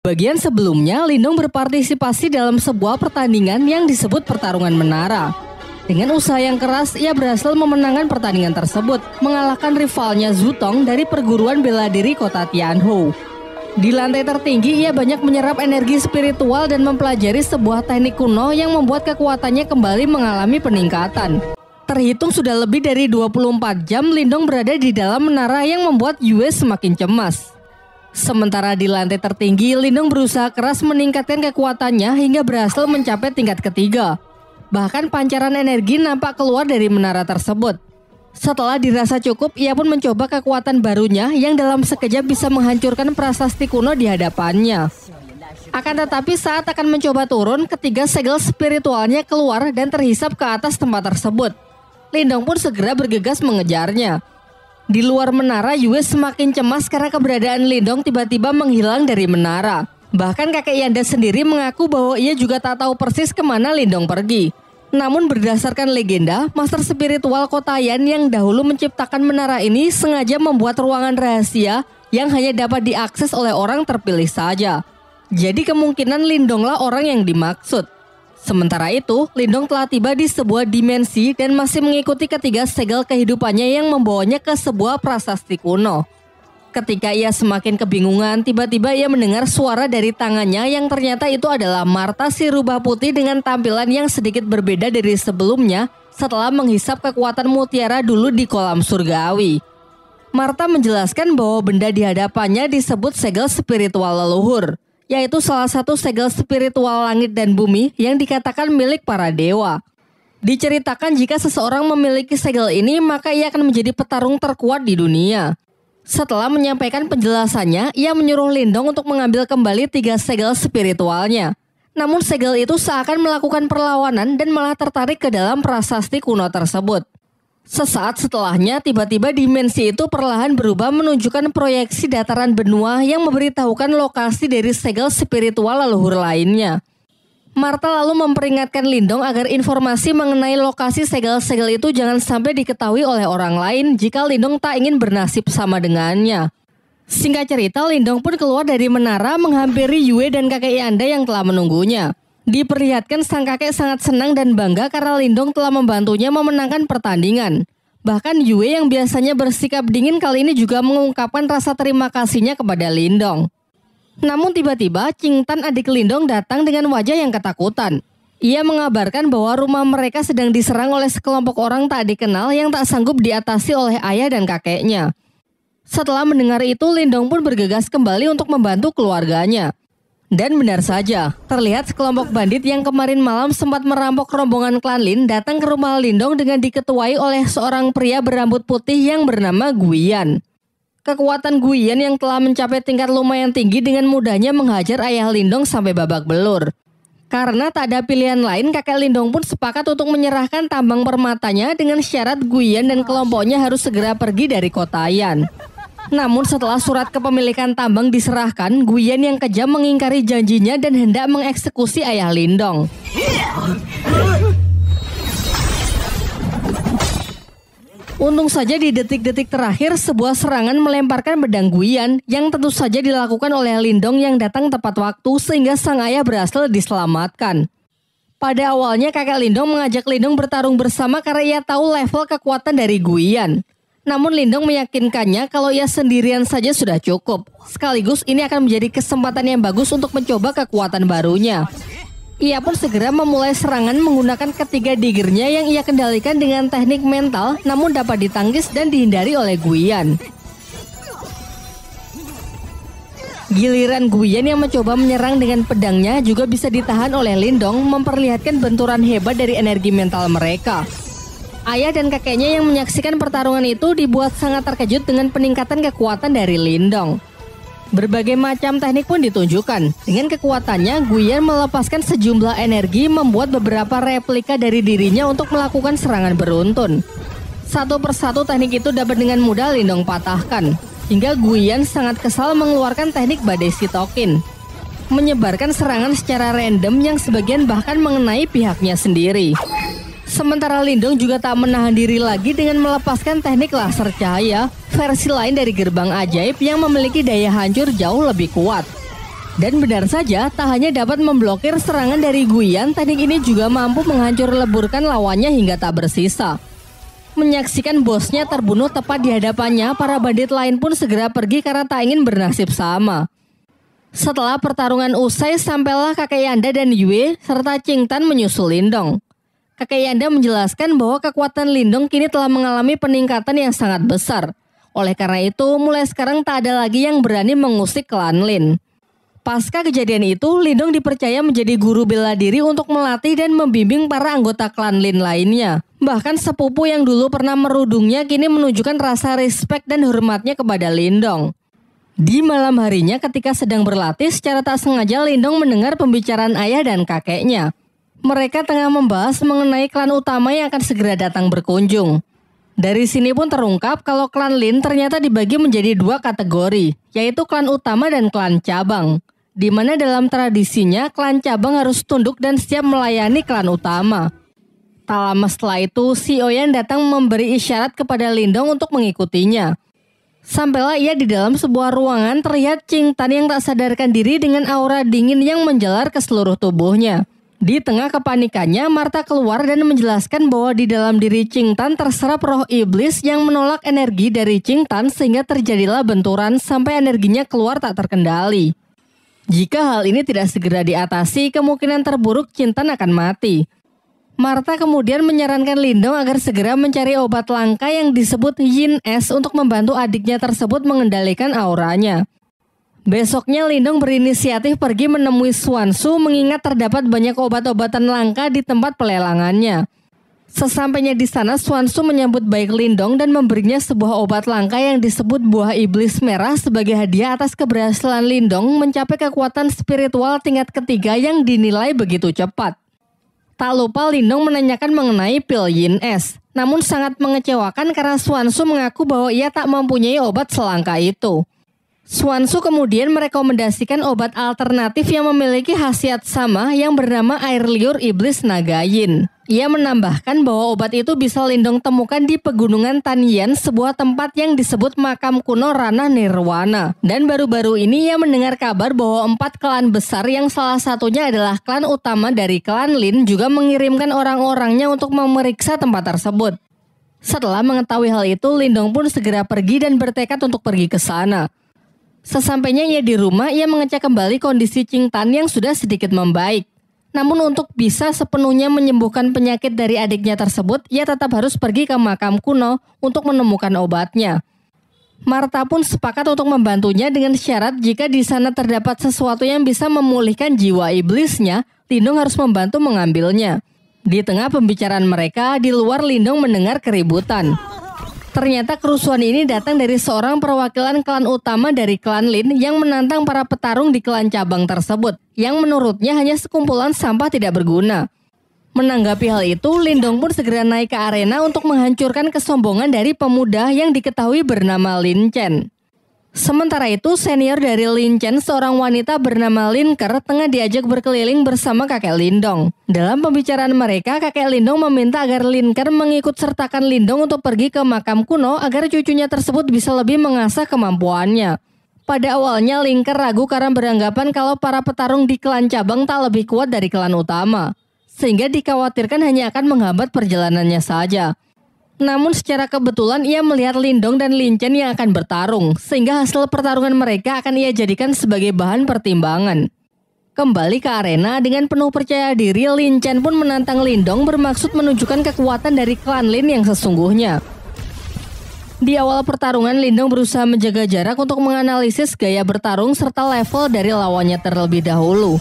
Bagian sebelumnya, Lindong berpartisipasi dalam sebuah pertandingan yang disebut pertarungan menara. Dengan usaha yang keras, ia berhasil memenangkan pertandingan tersebut, mengalahkan rivalnya Zhu Tong dari perguruan bela diri kota Tianhou. Di lantai tertinggi, ia banyak menyerap energi spiritual dan mempelajari sebuah teknik kuno yang membuat kekuatannya kembali mengalami peningkatan. Terhitung sudah lebih dari 24 jam Lindong berada di dalam menara yang membuat Yue semakin cemas. Sementara di lantai tertinggi, Lindong berusaha keras meningkatkan kekuatannya hingga berhasil mencapai tingkat ketiga. Bahkan pancaran energi nampak keluar dari menara tersebut. Setelah dirasa cukup, ia pun mencoba kekuatan barunya yang dalam sekejap bisa menghancurkan prasasti kuno di hadapannya. Akan tetapi saat akan mencoba turun, ketiga segel spiritualnya keluar dan terhisap ke atas tempat tersebut. Lindong pun segera bergegas mengejarnya. Di luar menara, Yue semakin cemas karena keberadaan Lindong tiba-tiba menghilang dari menara. Bahkan kakek Yanda sendiri mengaku bahwa ia juga tak tahu persis kemana Lindong pergi. Namun berdasarkan legenda, master spiritual kota Yan yang dahulu menciptakan menara ini sengaja membuat ruangan rahasia yang hanya dapat diakses oleh orang terpilih saja. Jadi kemungkinan Lindonglah orang yang dimaksud. Sementara itu, Lindong telah tiba di sebuah dimensi dan masih mengikuti ketiga segel kehidupannya yang membawanya ke sebuah prasasti kuno. Ketika ia semakin kebingungan, tiba-tiba ia mendengar suara dari tangannya yang ternyata itu adalah Marta si rubah putih dengan tampilan yang sedikit berbeda dari sebelumnya setelah menghisap kekuatan mutiara dulu di kolam surgawi. Marta menjelaskan bahwa benda di hadapannya disebut segel spiritual leluhur, yaitu salah satu segel spiritual langit dan bumi yang dikatakan milik para dewa. Diceritakan jika seseorang memiliki segel ini, maka ia akan menjadi petarung terkuat di dunia. Setelah menyampaikan penjelasannya, ia menyuruh Lindong untuk mengambil kembali tiga segel spiritualnya. Namun segel itu seakan melakukan perlawanan dan malah tertarik ke dalam prasasti kuno tersebut. Sesaat setelahnya, tiba-tiba dimensi itu perlahan berubah menunjukkan proyeksi dataran benua yang memberitahukan lokasi dari segel spiritual leluhur lainnya. Marta lalu memperingatkan Lindong agar informasi mengenai lokasi segel-segel itu jangan sampai diketahui oleh orang lain jika Lindong tak ingin bernasib sama dengannya. Singkat cerita, Lindong pun keluar dari menara menghampiri Yue dan kakek Yanda yang telah menunggunya. Diperlihatkan sang kakek sangat senang dan bangga karena Lindong telah membantunya memenangkan pertandingan. Bahkan Yue yang biasanya bersikap dingin kali ini juga mengungkapkan rasa terima kasihnya kepada Lindong. Namun tiba-tiba Qing Tan adik Lindong datang dengan wajah yang ketakutan. Ia mengabarkan bahwa rumah mereka sedang diserang oleh sekelompok orang tak dikenal yang tak sanggup diatasi oleh ayah dan kakeknya. Setelah mendengar itu, Lindong pun bergegas kembali untuk membantu keluarganya. Dan benar saja, terlihat sekelompok bandit yang kemarin malam sempat merampok rombongan klan Lin datang ke rumah Lindong dengan diketuai oleh seorang pria berambut putih yang bernama Guiyan. Kekuatan Guiyan yang telah mencapai tingkat lumayan tinggi dengan mudahnya menghajar ayah Lindong sampai babak belur. Karena tak ada pilihan lain, kakek Lindong pun sepakat untuk menyerahkan tambang permatanya dengan syarat Guiyan dan kelompoknya harus segera pergi dari kota Yan. Namun setelah surat kepemilikan tambang diserahkan, Guiyan yang kejam mengingkari janjinya dan hendak mengeksekusi ayah Lindong. Untung saja di detik-detik terakhir sebuah serangan melemparkan pedang Guiyan yang tentu saja dilakukan oleh Lindong yang datang tepat waktu sehingga sang ayah berhasil diselamatkan. Pada awalnya kakek Lindong mengajak Lindong bertarung bersama karena ia tahu level kekuatan dari Guiyan. Namun Lindong meyakinkannya kalau ia sendirian saja sudah cukup. Sekaligus ini akan menjadi kesempatan yang bagus untuk mencoba kekuatan barunya. Ia pun segera memulai serangan menggunakan ketiga digernya yang ia kendalikan dengan teknik mental namun dapat ditangkis dan dihindari oleh Guiyan. Giliran Guiyan yang mencoba menyerang dengan pedangnya juga bisa ditahan oleh Lindong, memperlihatkan benturan hebat dari energi mental mereka. Ayah dan kakeknya yang menyaksikan pertarungan itu dibuat sangat terkejut dengan peningkatan kekuatan dari Lindong. Berbagai macam teknik pun ditunjukkan. Dengan kekuatannya, Guiyan melepaskan sejumlah energi membuat beberapa replika dari dirinya untuk melakukan serangan beruntun. Satu persatu teknik itu dapat dengan mudah Lindong patahkan. Hingga Guiyan sangat kesal mengeluarkan teknik badai sitokin, menyebarkan serangan secara random yang sebagian bahkan mengenai pihaknya sendiri. Sementara Lindong juga tak menahan diri lagi dengan melepaskan teknik laser cahaya, versi lain dari gerbang ajaib yang memiliki daya hancur jauh lebih kuat. Dan benar saja, tak hanya dapat memblokir serangan dari Guyan, teknik ini juga mampu menghancur leburkan lawannya hingga tak bersisa. Menyaksikan bosnya terbunuh tepat di hadapannya, para bandit lain pun segera pergi karena tak ingin bernasib sama. Setelah pertarungan usai, sampailah kakek Yanda dan Yue serta Qingtan menyusul Lindong. Kakek Yanda menjelaskan bahwa kekuatan Lindong kini telah mengalami peningkatan yang sangat besar. Oleh karena itu, mulai sekarang tak ada lagi yang berani mengusik klan Lin. Pasca kejadian itu, Lindong dipercaya menjadi guru bela diri untuk melatih dan membimbing para anggota klan Lin lainnya. Bahkan sepupu yang dulu pernah merudungnya kini menunjukkan rasa respek dan hormatnya kepada Lindong. Di malam harinya ketika sedang berlatih, secara tak sengaja Lindong mendengar pembicaraan ayah dan kakeknya. Mereka tengah membahas mengenai klan utama yang akan segera datang berkunjung. Dari sini pun terungkap kalau klan Lin ternyata dibagi menjadi dua kategori, yaitu klan utama dan klan cabang. Di mana dalam tradisinya klan cabang harus tunduk dan siap melayani klan utama. Tak lama setelah itu, si Oyan datang memberi isyarat kepada Lindong untuk mengikutinya. Sampailah ia di dalam sebuah ruangan, terlihat Qingtan yang tak sadarkan diri dengan aura dingin yang menjalar ke seluruh tubuhnya. Di tengah kepanikannya, Martha keluar dan menjelaskan bahwa di dalam diri Qingtan terserap roh iblis yang menolak energi dari Qingtan sehingga terjadilah benturan sampai energinya keluar tak terkendali. Jika hal ini tidak segera diatasi, kemungkinan terburuk Qingtan akan mati. Martha kemudian menyarankan Lindong agar segera mencari obat langka yang disebut Yin Es untuk membantu adiknya tersebut mengendalikan auranya. Besoknya Lindong berinisiatif pergi menemui Xuanzu mengingat terdapat banyak obat-obatan langka di tempat pelelangannya. Sesampainya di sana, Xuanzu menyambut baik Lindong dan memberinya sebuah obat langka yang disebut buah iblis merah sebagai hadiah atas keberhasilan Lindong mencapai kekuatan spiritual tingkat ketiga yang dinilai begitu cepat. Tak lupa Lindong menanyakan mengenai pil Yin Es, namun sangat mengecewakan karena Xuanzu mengaku bahwa ia tak mempunyai obat selangka itu. Xuanzu kemudian merekomendasikan obat alternatif yang memiliki khasiat sama yang bernama air liur iblis naga Yin. Ia menambahkan bahwa obat itu bisa Lindong temukan di pegunungan Tanyan, sebuah tempat yang disebut makam kuno Ranah Nirwana. Dan baru-baru ini ia mendengar kabar bahwa 4 klan besar yang salah satunya adalah klan utama dari klan Lin juga mengirimkan orang-orangnya untuk memeriksa tempat tersebut. Setelah mengetahui hal itu, Lindong pun segera pergi dan bertekad untuk pergi ke sana. Sesampainya ia di rumah, ia mengecek kembali kondisi Qingtan yang sudah sedikit membaik. Namun untuk bisa sepenuhnya menyembuhkan penyakit dari adiknya tersebut, ia tetap harus pergi ke makam kuno untuk menemukan obatnya. Martha pun sepakat untuk membantunya dengan syarat jika di sana terdapat sesuatu yang bisa memulihkan jiwa iblisnya, Lindong harus membantu mengambilnya. Di tengah pembicaraan mereka, di luar Lindong mendengar keributan. Ternyata kerusuhan ini datang dari seorang perwakilan klan utama dari klan Lin yang menantang para petarung di klan cabang tersebut, yang menurutnya hanya sekumpulan sampah tidak berguna. Menanggapi hal itu, Lindong pun segera naik ke arena untuk menghancurkan kesombongan dari pemuda yang diketahui bernama Lin Chen. Sementara itu, senior dari Lin Chen, seorang wanita bernama Lin Ker, tengah diajak berkeliling bersama kakek Lindong. Dalam pembicaraan mereka, kakek Lindong meminta agar Lin Ker mengikut sertakan Lindong untuk pergi ke makam kuno agar cucunya tersebut bisa lebih mengasah kemampuannya. Pada awalnya, Lin Ker ragu karena beranggapan kalau para petarung di klan cabang tak lebih kuat dari klan utama, sehingga dikhawatirkan hanya akan menghambat perjalanannya saja. Namun secara kebetulan ia melihat Lindong dan Lin Chen yang akan bertarung, sehingga hasil pertarungan mereka akan ia jadikan sebagai bahan pertimbangan. Kembali ke arena dengan penuh percaya diri, Lin Chen pun menantang Lindong bermaksud menunjukkan kekuatan dari klan Lin yang sesungguhnya. Di awal pertarungan, Lindong berusaha menjaga jarak untuk menganalisis gaya bertarung serta level dari lawannya terlebih dahulu.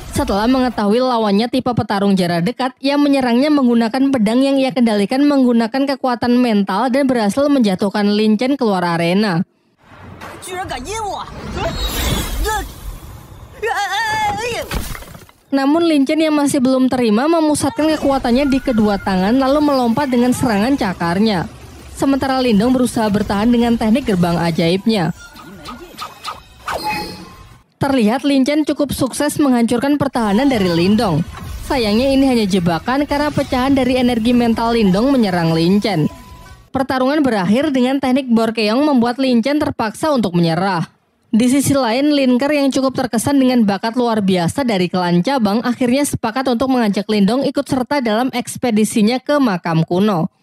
Setelah mengetahui lawannya tipe petarung jarak dekat, ia menyerangnya menggunakan pedang yang ia kendalikan menggunakan kekuatan mental dan berhasil menjatuhkan Lin Chen keluar arena. Namun Lin Chen yang masih belum terima memusatkan kekuatannya di kedua tangan lalu melompat dengan serangan cakarnya. Sementara Lindong berusaha bertahan dengan teknik gerbang ajaibnya. Terlihat Lin Chen cukup sukses menghancurkan pertahanan dari Lindong. Sayangnya ini hanya jebakan karena pecahan dari energi mental Lindong menyerang Lin Chen. Pertarungan berakhir dengan teknik Borkeong membuat Lin Chen terpaksa untuk menyerah. Di sisi lain, Linker yang cukup terkesan dengan bakat luar biasa dari klan cabang akhirnya sepakat untuk mengajak Lindong ikut serta dalam ekspedisinya ke makam kuno.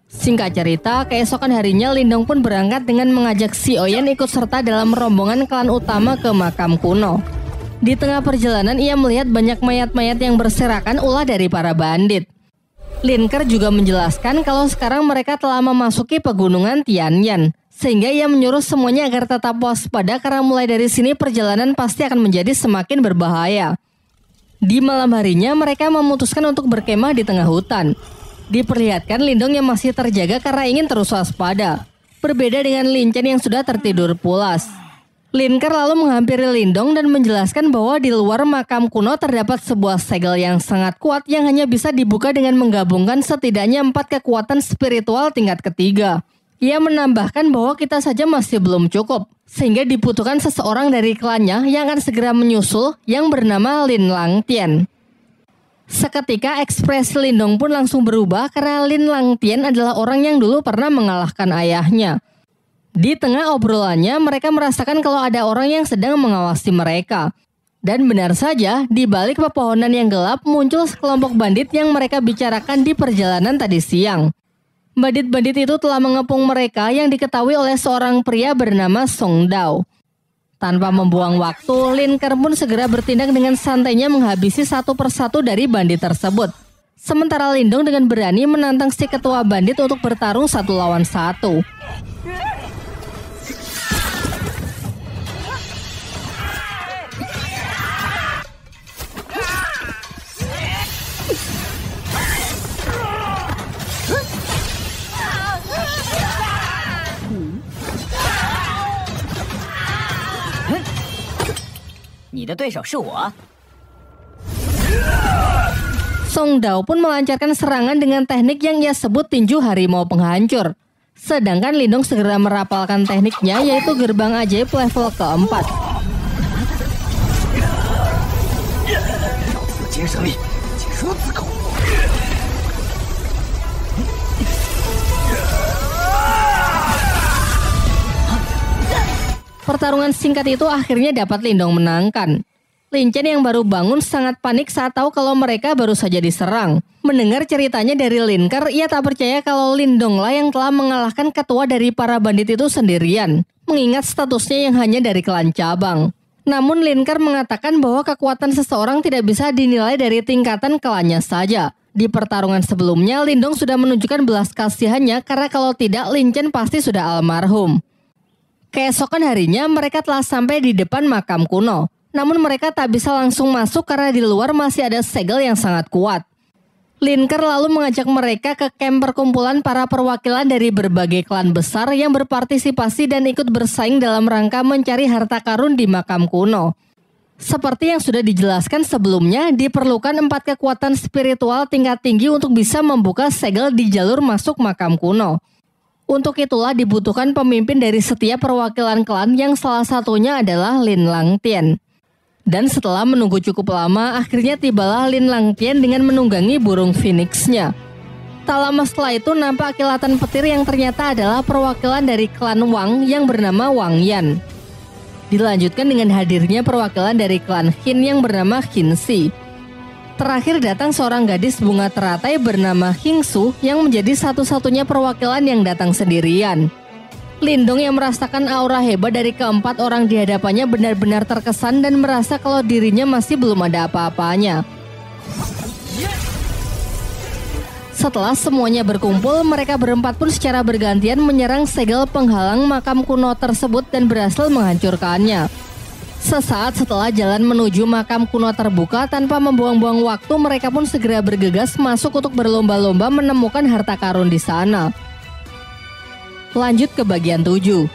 Singkat cerita, keesokan harinya Lindong pun berangkat dengan mengajak Si Oyen ikut serta dalam rombongan klan utama ke makam kuno. Di tengah perjalanan ia melihat banyak mayat-mayat yang berserakan ulah dari para bandit. Linker juga menjelaskan kalau sekarang mereka telah memasuki pegunungan Tianyan, sehingga ia menyuruh semuanya agar tetap waspada karena mulai dari sini perjalanan pasti akan menjadi semakin berbahaya. Di malam harinya mereka memutuskan untuk berkemah di tengah hutan. Diperlihatkan Lindong yang masih terjaga karena ingin terus waspada. Berbeda dengan Lin Chen yang sudah tertidur pulas. Linker lalu menghampiri Lindong dan menjelaskan bahwa di luar makam kuno terdapat sebuah segel yang sangat kuat yang hanya bisa dibuka dengan menggabungkan setidaknya 4 kekuatan spiritual tingkat ketiga. Ia menambahkan bahwa kita saja masih belum cukup, sehingga dibutuhkan seseorang dari klannya yang akan segera menyusul yang bernama Lin Langtian. Seketika ekspresi Lindong pun langsung berubah karena Lin Langtian adalah orang yang dulu pernah mengalahkan ayahnya. Di tengah obrolannya mereka merasakan kalau ada orang yang sedang mengawasi mereka. Dan benar saja, di balik pepohonan yang gelap muncul sekelompok bandit yang mereka bicarakan di perjalanan tadi siang. Bandit-bandit itu telah mengepung mereka yang diketahui oleh seorang pria bernama Song Dao. Tanpa membuang waktu, Linker pun segera bertindak dengan santainya menghabisi satu persatu dari bandit tersebut. Sementara Lindong dengan berani menantang si ketua bandit untuk bertarung 1 lawan 1. Song Dao pun melancarkan serangan dengan teknik yang ia sebut tinju harimau penghancur. Sedangkan Lindong segera merapalkan tekniknya yaitu gerbang ajaib level keempat. Pertarungan singkat itu akhirnya dapat Lindong menangkan. Lin Chen yang baru bangun sangat panik saat tahu kalau mereka baru saja diserang. Mendengar ceritanya dari Linker, ia tak percaya kalau Lindonglah yang telah mengalahkan ketua dari para bandit itu sendirian, mengingat statusnya yang hanya dari klan cabang. Namun Linker mengatakan bahwa kekuatan seseorang tidak bisa dinilai dari tingkatan klannya saja. Di pertarungan sebelumnya, Lindong sudah menunjukkan belas kasihannya karena kalau tidak Lin Chen pasti sudah almarhum. Keesokan harinya mereka telah sampai di depan makam kuno. Namun mereka tak bisa langsung masuk karena di luar masih ada segel yang sangat kuat. Linker lalu mengajak mereka ke kamp perkumpulan para perwakilan dari berbagai klan besar yang berpartisipasi dan ikut bersaing dalam rangka mencari harta karun di makam kuno. Seperti yang sudah dijelaskan sebelumnya, diperlukan 4 kekuatan spiritual tingkat tinggi untuk bisa membuka segel di jalur masuk makam kuno. Untuk itulah dibutuhkan pemimpin dari setiap perwakilan klan yang salah satunya adalah Lin Langtian. Dan setelah menunggu cukup lama, akhirnya tibalah Lin Langtian dengan menunggangi burung phoenix-nya. Tak lama setelah itu nampak kilatan petir yang ternyata adalah perwakilan dari klan Wang yang bernama Wang Yan. Dilanjutkan dengan hadirnya perwakilan dari klan Hin yang bernama Hin Si. Terakhir datang seorang gadis bunga teratai bernama Hing Su yang menjadi satu-satunya perwakilan yang datang sendirian. Lindong yang merasakan aura hebat dari keempat orang di hadapannya benar-benar terkesan dan merasa kalau dirinya masih belum ada apa-apanya. Setelah semuanya berkumpul, mereka berempat pun secara bergantian menyerang segel penghalang makam kuno tersebut dan berhasil menghancurkannya. Sesaat setelah jalan menuju makam kuno terbuka, tanpa membuang-buang waktu, mereka pun segera bergegas masuk untuk berlomba-lomba menemukan harta karun di sana. Lanjut ke bagian 7.